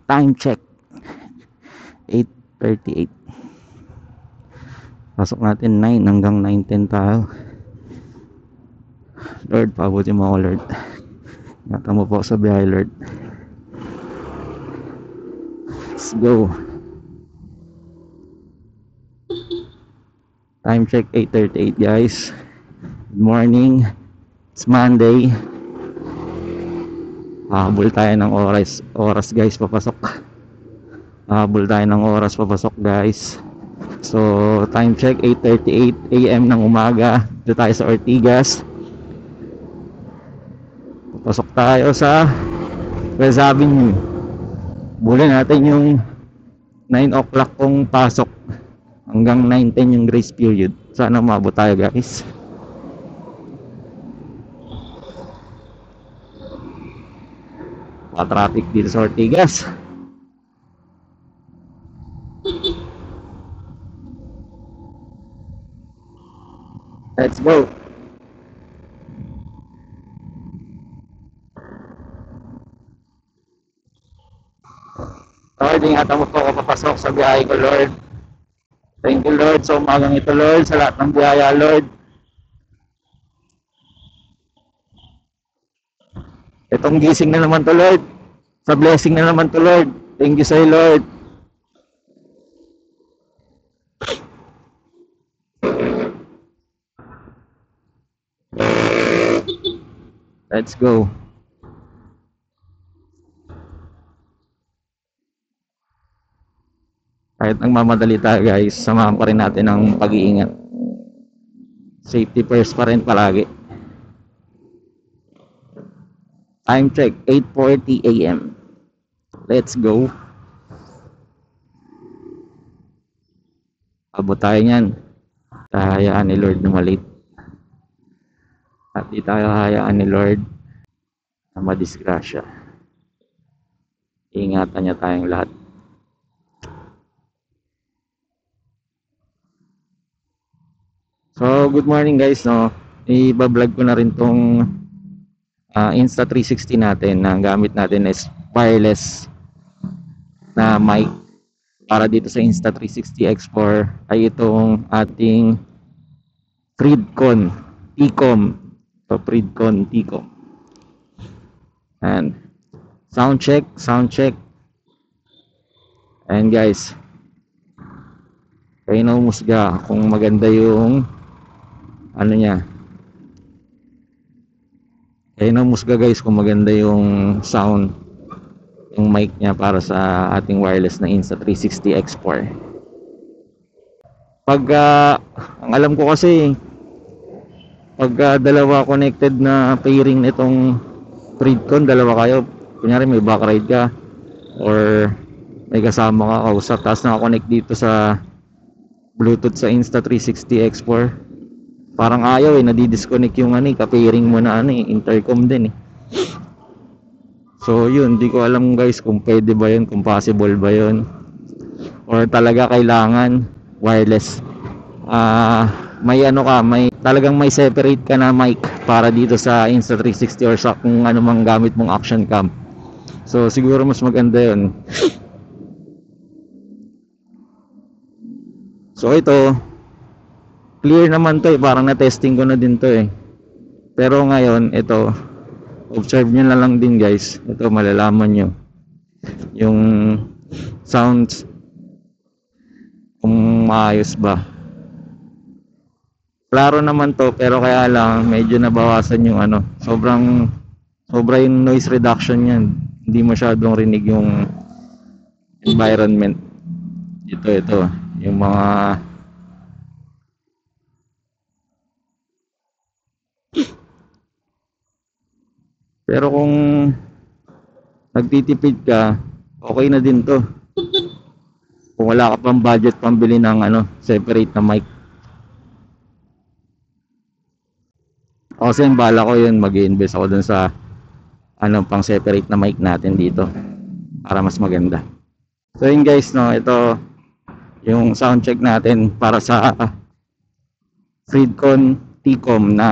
Time check 8:38. Pasok natin 9 hanggang 9:10 tayo. Lord, pabuti mo ako, Lord. Ingatan mo po sa biyahe, Lord. Let's go. Time check 8:38, guys. Good morning. It's Monday. Habol tayo ng oras guys, papasok. Habol tayo ng oras papasok, guys. So, time check 8:38 AM ng umaga. Dito tayo sa Ortigas. Papasok tayo sa West Avenue. Bulan natin yung 9 o'clock kong pasok hanggang 9:10 yung grace period. Sana maabot tayo, guys. Pa-traffic dito sa Ortigas. Let's go. Lord, ingatan mo po ako papasok sa biyahe ko, Lord. Thank you, Lord, sa umagang ito, Lord, sa lahat ng biyaya, Lord. Itong gising na naman to, Lord. Sa blessing na naman to, Lord. Thank you sa'yo, Lord. Let's go. Kahit nagmamadali tayo, guys, samahan pa rin natin ang pag-iingat. Safety first pa rin palagi. Time check 8:40 AM. Let's go. Abot tayo niyan. Hayaan ni Lord na malate. At di tayo hayaan ni Lord na madisgrasya. Ingatan niya tayong lahat. So, good morning, guys, no. I-vlog ko na rin tong Insta360 natin na gamit natin is wireless na mic para dito sa Insta360 X4 ay itong ating Freedcon T-Com. So, Freedcon T-Com. And sound check. And guys, kayo na umusga kung maganda yung ano niya. Kayo na umusga, guys, kung maganda yung sound, yung mic niya para sa ating wireless na Insta360 X4. Pag ang alam ko kasi pag dalawa connected na pairing nitong Freedcon, dalawa kayo, kunyari may back ride ka or may kasama ka kausap tapos naka-connect dito sa Bluetooth sa Insta360 X4, parang ayaw nadidisconnect yung ka-pairing mo na intercom din . So yun, di ko alam, guys, kung pwede ba yun, kung possible ba yun, or talaga kailangan wireless. May may talagang may separate ka na mic para dito sa Insta360 or sa kung ano mang gamit mong action cam. So siguro mas maganda yun. So ito, clear naman to parang na-testing ko na din to Pero ngayon, ito, observe nyo na lang din, guys. Ito, malalaman nyo yung sounds kung maayos ba. Klaro naman to, pero kaya lang medyo nabawasan yung sobra yung noise reduction yan. Hindi masyadong rinig yung environment. Ito yung mga pero kung nagtitipid ka, okay na din to. Kung wala ka pang budget pambili ng separate na mic. Kasi yung bala ko yun, mag-i-invest ako dun sa pang separate na mic natin dito para mas maganda. So yun, guys, no, ito yung sound check natin para sa Freedcon T-Com na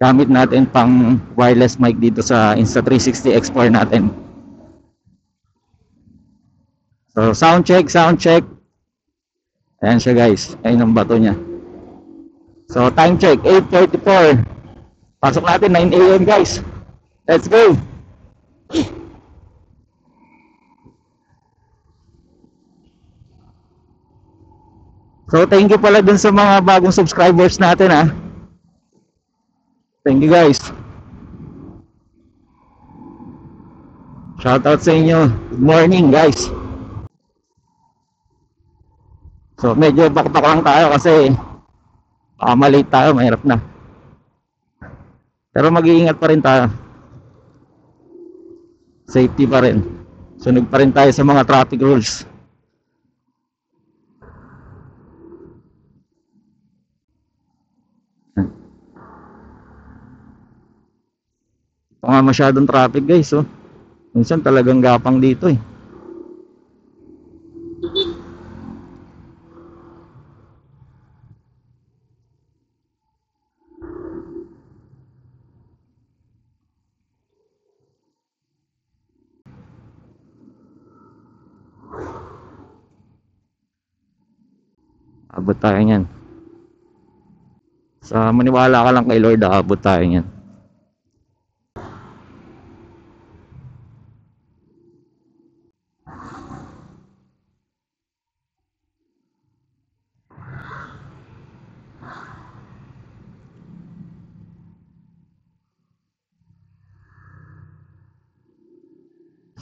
gamit natin pang wireless mic dito sa Insta360 X4 natin. So, sound check, sound check. Ayan siya guys. Ayun ang bato niya. So, time check, 8:44. Pasok natin, 9 AM guys. Let's go! So, thank you pala dun sa mga bagong subscribers natin ha. Thank you guys. Shout out sa inyo. Good morning guys. So, medyo bakbak lang tayo kasi malate tayo, mahirap na. Pero mag-iingat pa rin tayo. Safety pa rin. Sunog pa rin tayo sa mga traffic rules. Ito nga masyadong traffic guys, oh. Minsan talagang gapang dito eh. Abot tayo niyan. Sa maniwala ka lang kay Lord, abot tayo niyan.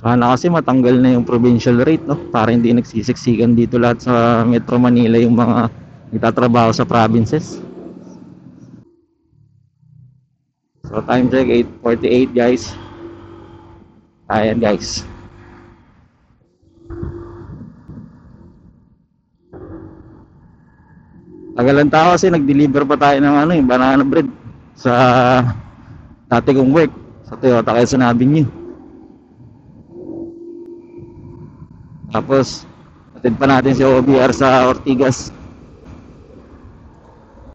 Sana kasi matanggal na yung provincial rate, no? Para hindi nagsisiksikan dito lahat sa Metro Manila yung mga nagtatrabaho sa provinces. So time check, 8:48 guys. Ayan guys. Tagalan tao kasi nag-deliver pa tayo ng ano, yung banana bread sa dati kong work sa Toyota Quezon Avenue. Tapos atid pa natin si OBR sa Ortigas.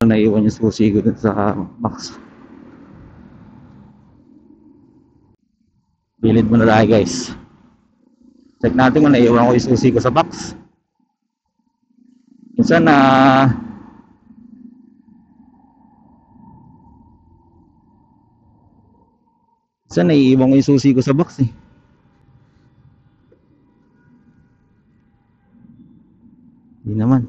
Naiwan yung susi ko dun sa box. Bilid mo na tayo guys. Check natin kung naiwan ko yung susi ko sa box. Minsan naiiwan ko yung susi ko sa box eh. Hindi naman.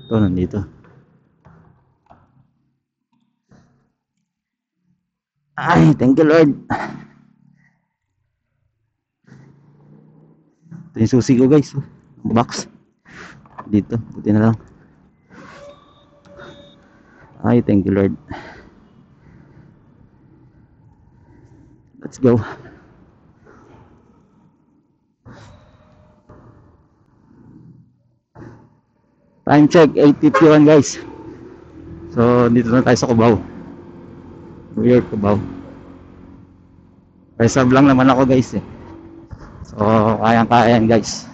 Ito, nandito. Ay, thank you Lord. Ito yung susi ko guys. Box. Dito, buti na lang. Ay, thank you Lord. Let's go. Time check, 8:51 guys. So, dito na tayo sa Cubao. New York, Cubao. Reserve lang naman ako guys eh. So, kayang-kaya yan guys.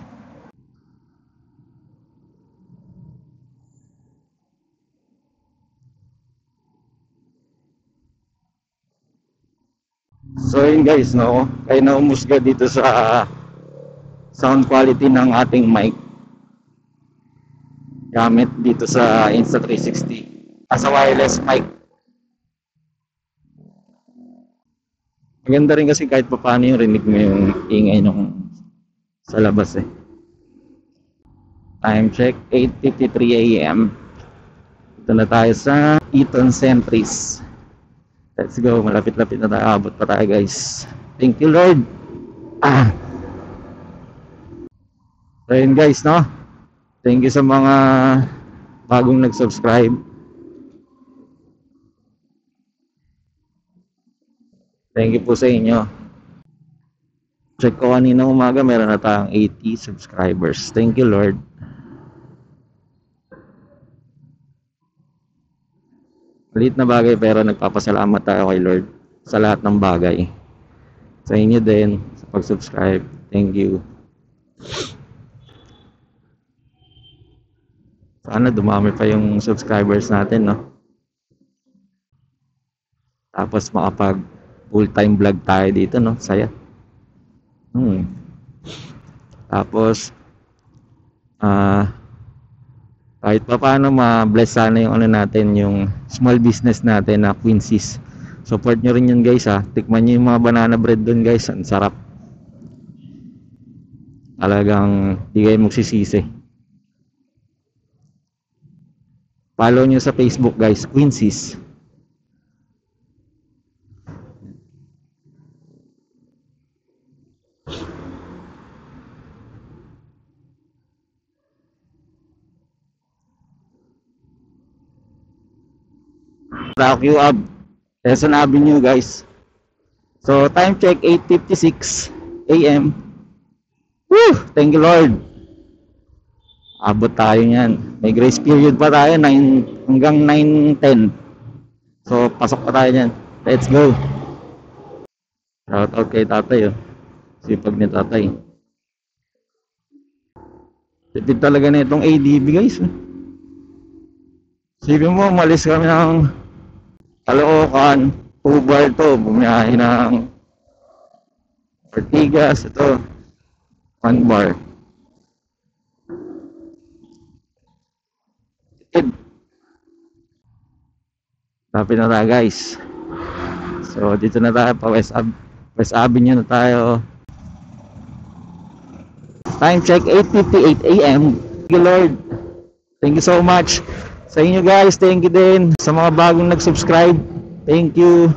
So yun guys, no, kayo na umusga dito sa sound quality ng ating mic gamit dito sa Insta360 as a wireless mic. Maganda rin kasi kahit pa paano yung rinig mo yung ingay nung sa labas eh. Time check, 8:53 AM. Ito na tayo sa Eaton Centris. Let's go, malapit-lapit na tayo, abot pa tayo guys. Thank you Lord. So yun guys, no, thank you sa mga bagong nag-subscribe. Thank you po sa inyo. Check ko kanina umaga, meron na tayong 80 subscribers. Thank you Lord. Maliit na bagay pero nagpapasalamat tayo kay Lord sa lahat ng bagay. Sa inyo din, sa pag-subscribe. Thank you. Sana dumami pa yung subscribers natin, no? Tapos makapag full-time vlog tayo dito, no? Saya. Tapos, ah, kahit pa paano ma-bless sana yung ano natin, yung small business natin na Quincy's. Support nyo rin yun guys ha. Tikman nyo yung mga banana bread dun guys. Ang sarap. Talagang di kayo magsisisi. Follow nyo sa Facebook guys, Quincy's. Rock you up. Quezon Avenue guys. So time check 8:56 AM. Woo! Thank you Lord. Abot tayo niyan. May grace period pa tayo 9 hanggang 9:10. So pasok pa tayo niyan. Let's go. Shout out kay tatay oh. Sipag ni tatay. Tipid talaga na itong ADB guys. Sipin mo, malis kami ng Caloocan, 2 bar to, bumiyahe ng Ortigas, ito, 1 bar. Lapit na tayo guys. So dito na tayo pa West Avenue na tayo. Time check 8:58 AM. Thank you Lord. Thank you so much sa inyo guys. Thank you din sa mga bagong nag-subscribe. Thank you.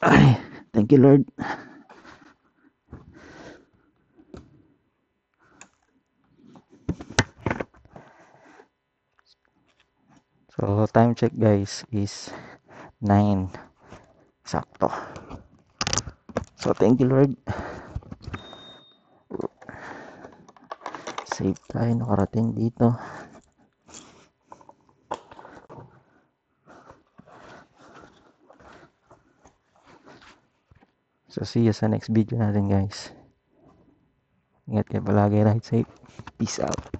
Ay, thank you Lord. So time check guys is 9 sakto. So thank you Lord. Safe tayo nakarating dito. So see you sa next video natin guys. Ingat kayo palagi, ride safe. Peace out.